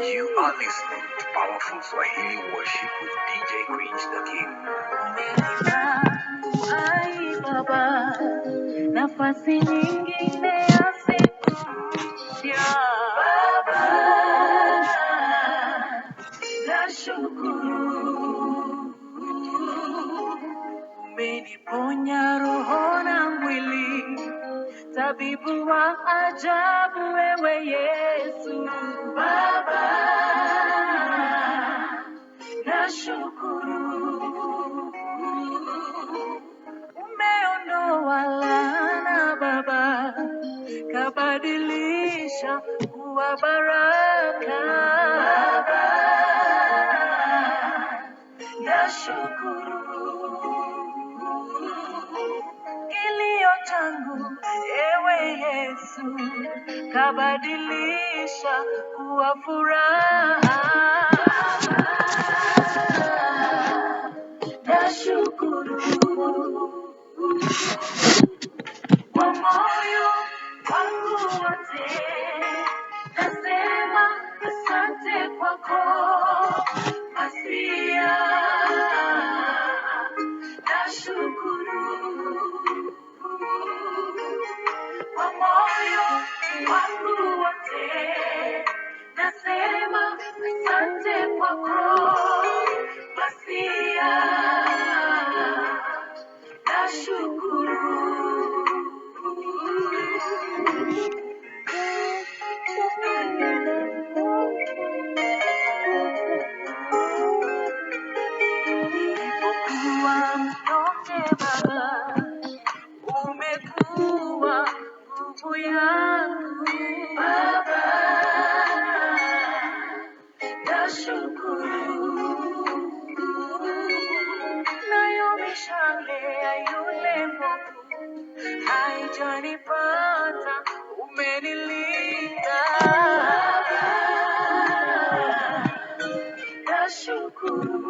You are listening to Powerful Swahili Worship with DJ Cringe the King. Ai Baba, nafasi nyingine ya siku mpya. Baba, nashukuru. Umeniponya roho na mwili, tabibu wa ajabu wewe Yesu. Baba, nashukuru. Umeondoa laana Baba, kabadilisha kuwa baraka. Baba, nashukuru. Kilio changu ewe Yesu, kabadilisha kuwa furaha. Nashukuru. Kwa moyo wangu wote nasema asante kwako Masia. Nashukuru. Kwa moyo wangu wote nasema asante kwako Masia. Nashukuru. Nilipokuwa mnyonge Baba, umekuwa nguvu yangu. Baba, nashukuru. Nayo mishale ya yule mwovu haijanipata, umenilinda. Baba, nashukuru.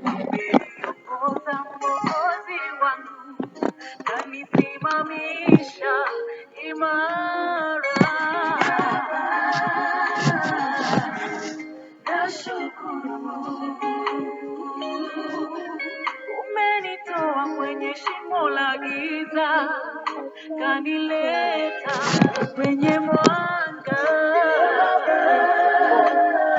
Umeniongoza Mwokozi wangu, kanisimamisha imara. Nashukuru. Umenitoa kwenye shimo la giza, kanileta kwenye